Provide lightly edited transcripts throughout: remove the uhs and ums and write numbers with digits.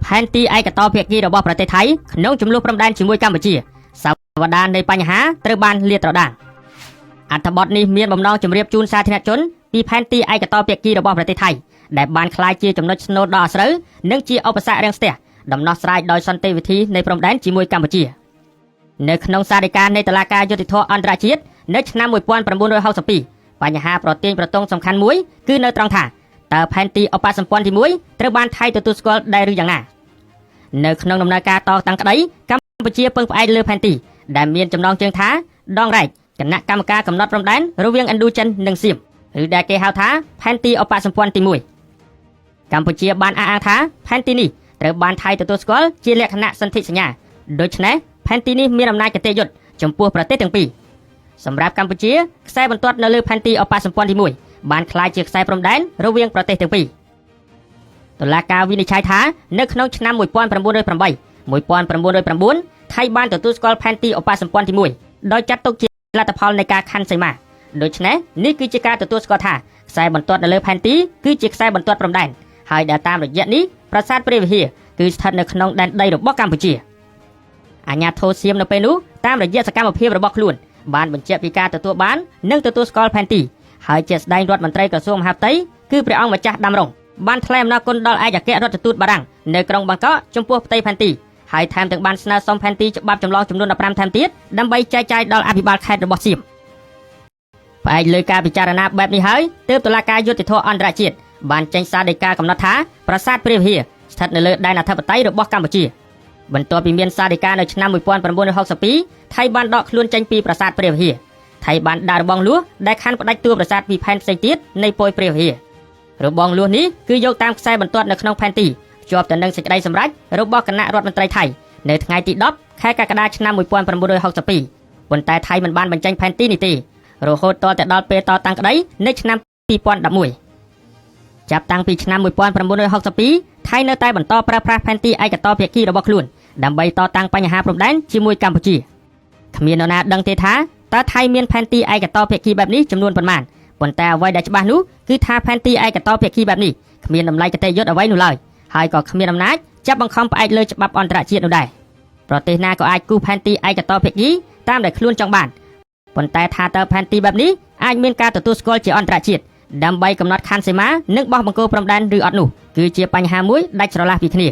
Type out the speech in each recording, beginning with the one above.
ផែនទីឯកតោភាគីរបស់ប្រទេសថៃក្នុងចំនួនព្រំដែនជាមួយកម្ពុជាសវតានៃបញ្ហាត្រូវបានលាតត្រដាងអត្ថបទនេះមានបំណងជម្រាបជូនសាធារណជនពីផែនទីឯកតោភាគីរបស់ប្រទេសថៃដែលបានក្លាយជាចំណុចស្នូលដ៏អាស្រូវនិងជាឧបសគ្គរាំងស្ទះដំណោះស្រាយដោយសន្តិវិធីនៃព្រំដែនជាមួយកម្ពុជានៅក្នុងសារិកានៃតុលាការយុត្តិធម៌អន្តរជាតិនៅឆ្នាំ1962បញ្ហាប្រទាញប្រទង់សំខាន់មួយគឺនៅត្រង់ថាតើផែនទីឧបសម្ព័ន្ធទី1ត្រូវបានថៃទទួលស្គាល់ដែរឬយ៉ាងណានៅក្នុងដំណើរការតតាំងក្តីកម្ពុជាពឹងផ្អែកលើផែនទីដែលមានចំណងជើងថាដងរែកគណៈកម្មការកំណត់ព្រំដែនរវាងឥណ្ឌូចិននិងសៀមឬដែលគេហៅថាផែនទីឧបសម្ព័ន្ធទី1កម្ពុជាបានអះអាងថាផែនទីនេះត្រូវបានថៃទទួលស្គាល់ជាលក្ខណៈសន្ធិសញ្ញាដូច្នេះផែនទីនេះមានអំណាចគតិយុត្តចំពោះប្រទេសទាំងពីរសម្រាប់កម្ពុជាខ្សែបន្ទាត់នៅលើផែនទីឧបសម្ព័ន្ធទី1បានក្លាយជាខ្សែព្រំដែនរវាងប្រទេសទាំងពីរតុលាការវិនិច្ឆ័យថានៅក្នុងឆ្នាំ1908 1909ថៃបានទទួលស្គាល់ផែនទីឧបសម្ព័ន្ធទី1ដោយចាត់ទុកជាលទ្ធផលនៃការខ័ណ្ឌសីមាដូច្នេះនេះគឺជាការទទួលស្គាល់ថាខ្សែបន្ទាត់នៅលើផែនទីគឺជាខ្សែបន្ទាត់ព្រំដែនហើយដែលតាមរយៈនេះប្រាសាទព្រះវិហារគឺស្ថិតនៅក្នុងដែនដីរបស់កម្ពុជាអាញាធរសៀមនៅពេលនោះតាមរយៈសកម្មភាពរបស់ខ្លួនបានបញ្ជាក់ពីការទទួលបាននិងទទួលស្គាល់ផែនទីហើយជាស្ដែងរដ្ឋមន្ត្រីក្រសួងមហាផ្ទៃគឺព្រះអង្គម្ចាស់ដាំរងបានថ្លែងអំណរគុណដល់ឯកអគ្គរដ្ឋទូតបារាំងនៅក្រុងបាងកកចំពោះផ្ទៃផែនទីហើយថែមទាំងបានស្នើសុំផែនទីច្បាប់ចម្លងចំនួន15ថែមទៀតដើម្បីចែកចាយដល់អភិបាលខេត្តរបស់សៀមផ្អែកលើការពិចារណាបែបនេះហើយទើបតុលាការយុត្តិធម៌អន្តរជាតិបានចេញសារដីកាកំណត់ថាប្រាសាទព្រះវិហារស្ថិតនៅលើដែនអធិបតេយ្យរបស់កម្ពុជាបន្ទាប់ពីមានសារដីកានៅឆ្នាំ1962ថៃបានដកខ្លួនចេញពីប្រាសាទព្រះវិហារថៃបានដាក់របងលួសដែលខណ្ឌផ្ដាច់តួប្រាសាទពីផែនផ្សេងទៀតនៃពយព្រះវិហាររបងលួសនេះគឺយកតាមខ្សែបន្ទាត់នៅក្នុងផែនទីភ្ជាប់ទៅនឹងសេចក្តីសម្រេចរបស់គណៈរដ្ឋមន្ត្រីថៃនៅថ្ងៃទី10ខែកក្កដាឆ្នាំ1962ប៉ុន្តែថៃមិនបានបញ្ចេញផែនទីនេះទេរហូតទាល់តែដល់ពេលតតាំងក្តីនៅឆ្នាំ2011ចាប់តាំងពីឆ្នាំ1962ថៃនៅតែបន្តប្រើប្រាស់ផែនទីឯកតោភាគីរបស់ខ្លួនដើម្បីតតាំងបញ្ហាព្រំដែនជាមួយកម្ពុជាគ្មាននរណាដឹងទេថាតើថៃមានផែនទីឯកតោភាគីបែបនេះចំនួនប៉ុន្មានប៉ុន្តែអ្វីដែលច្បាស់នោះគឺថាផែនទីឯកតោភាគីបែបនេះគ្មានតម្លៃគតិយុត្តអ្វីនោះឡើយហើយក៏គ្មានអំណាចចាប់បង្ខំផ្អែកលើច្បាប់អន្តរជាតិនោះដែរប្រទេសណាក៏អាចគូសផែនទីឯកតោភាគីតាមដែលខ្លួនចង់បានប៉ុន្តែថាតើផែនទីបែបនេះអាចមានការទទួលស្គាល់ជាអន្តរជាតិដើម្បីកំណត់ខណ្ឌសីមានិងបោះបង្គោលព្រំដែនឬអត់នោះគឺជាបញ្ហាមួយដាច់ស្រឡះពីគ្នា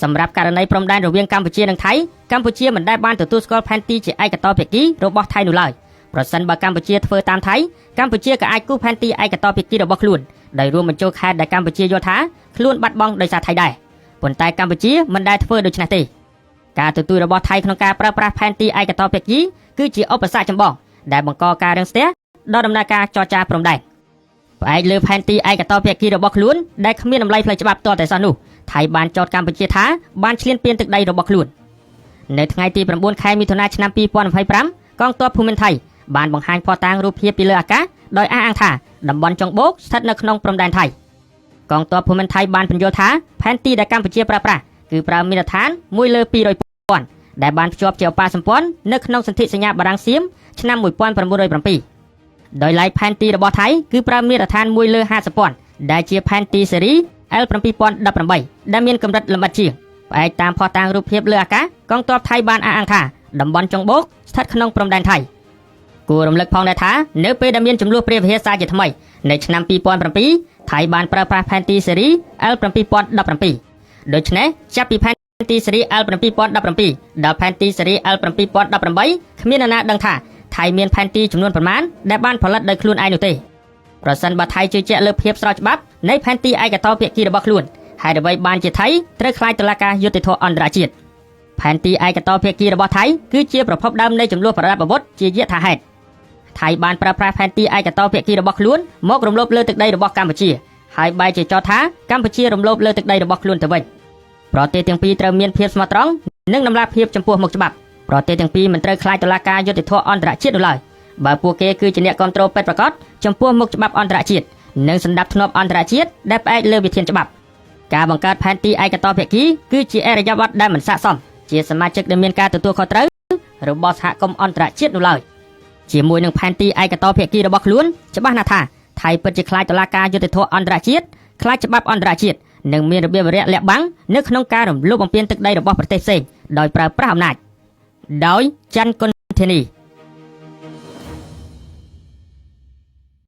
សម្រាប់ករណីព្រំដែនរវាងកម្ពុជានិងថៃកម្ពុជាមិនដែលបានទទួលស្គាល់ផែនទីជាឯកតោភាគីរបស់ថៃនោះឡើយប្រសិនបើកម្ពុជាធ្វើតាមថៃកម្ពុជាក៏អាចគូសផែនទីឯកតោភាគីរបស់ខ្លួនដោយរួមបញ្ចូលខេត្តដែលកម្ពុជាយល់ថាខ្លួនបាត់បង់ដោយសារថៃដែរប៉ុន្តែកម្ពុជាមិនដែលធ្វើដូច្នេះទេការទទូចរបស់ថៃក្នុងការប្រើប្រាស់ផែនទីឯកតោភាគីគឺជាឧបសគ្គចម្បងដែលបង្កការរាំងស្ទះដល់ដំណើរការចរចាព្រំដែនផ្អែកលើផែនទីឯកតោភាគីរបស់ខ្លួនដែលគ្មានតម្លៃផ្លូវច្បាប់ទាល់តែសោះនោះថៃបានចោទកម្ពុជាថាបានឈ្លានពានទឹកដីរបស់ខ្លួននៅថ្ងៃទី9ខែមិថុនាឆ្នាំ2025កងទ័ពភូមិន្ទថៃបានបង្ហាញភស្តុតាងរូបភាពពីលើអាកាសដោយអះអាងថាតំបន់ចុងបូកស្ថិតនៅក្នុងព្រំដែនថៃកងទ័ពភូមិន្ទថៃបានបញ្យល់ថាផែនទីដែលកម្ពុជាប្រើប្រាស់គឺប្រើមាត្រដ្ឋាន1លើ200,000ដែលបានភ្ជាប់ជាឧបសម្ព័ន្ធនៅក្នុងសន្ធិសញ្ញាបារាំងសៀមឆ្នាំ1907ដោយឡែកផែនទីរបស់ថៃគឺប្រើមាត្រដ្ឋាន1លើ50,000ដែលជាផែនទីស៊េរី L7018 ដែលមានកម្រិតលម្អិតជាងផ្អែកតាមភស្តុតាងរូបភាពលើអាកាសកងទ័ពថៃបានអះអាងថាតំបន់ចុងបូកស្ថិតក្នុងព្រំដែនថៃគួររំលឹកផងដែរថានៅពេលដែលមានចំនួនព្រះវិហារសារជាថ្មីនៅឆ្នាំ2007ថៃបានប្រើប្រាស់ផែនទីស៊េរី L7017 ដូច្នេះចាប់ពីផែនទីស៊េរី L7017 ដល់ផែនទីស៊េរី L7018 គ្មាននរណាដឹងថាថៃមានផែនទីចំនួនប៉ុន្មានដែលបានផលិតដោយខ្លួនឯងនោះទេប្រសិនបើថៃជឿជាក់លើភាពស្របច្បាប់នៃផែនទីឯកតោភាគីរបស់ខ្លួនហើយអ្វីបានជាថៃត្រូវខ្លាចតុលាការយុត្តិធម៌អន្តរជាតិផែនទីឯកតោភាគីរបស់ថៃគឺជាប្រភពដើមនៃចំនួនប្រដាប់អាវុធជាយថាហេតុថៃបានប្រើប្រាស់ផែនទីឯកតោភាគីរបស់ខ្លួនមករំលោភលើទឹកដីរបស់កម្ពុជាហើយបែរជាចោទថាកម្ពុជារំលោភលើទឹកដីរបស់ខ្លួនទៅវិញប្រទេសទាំងពីរត្រូវមានភាពស្មោះត្រង់និងតម្លាភាពចំពោះមុខច្បាប់ប្រទេសទាំងពីរមិនត្រូវខ្លាចតុលាការយុត្តិធម៌អន្តរជាតិនោះឡើយបើពួកគេគឺជាអ្នកគ្រប់គ្រងពិតប្រាកដចំពោះមុខច្បាប់អន្តរជាតិនិងសន្តិភាពអន្តរជាតិដែលផ្អែកលើវិធានច្បាប់ការបង្កើតផែនទីឯកតោភាគីគឺជាអរិយាប័ត្រដែលមិនស័ក្តិសមជាសមាជិកដែលមានការទទួលខុសត្រូវរបស់សហគមន៍អន្តរជាតិនោះឡើយជាមួយនឹងផែនទីឯកតោភាគីរបស់ខ្លួនច្បាស់ណាស់ថាថៃពិតជាខ្លាចតុលាការយុត្តិធម៌អន្តរជាតិខ្លាចច្បាប់អន្តរជាតិ និងមានរបៀបរយៈលាក់បាំងនៅក្នុងការរំលោភបំពានទឹកដីរបស់ប្រទេសផ្សេងដោយប្រើប្រាស់អំណាចដោយច័ន្ទគុណធានី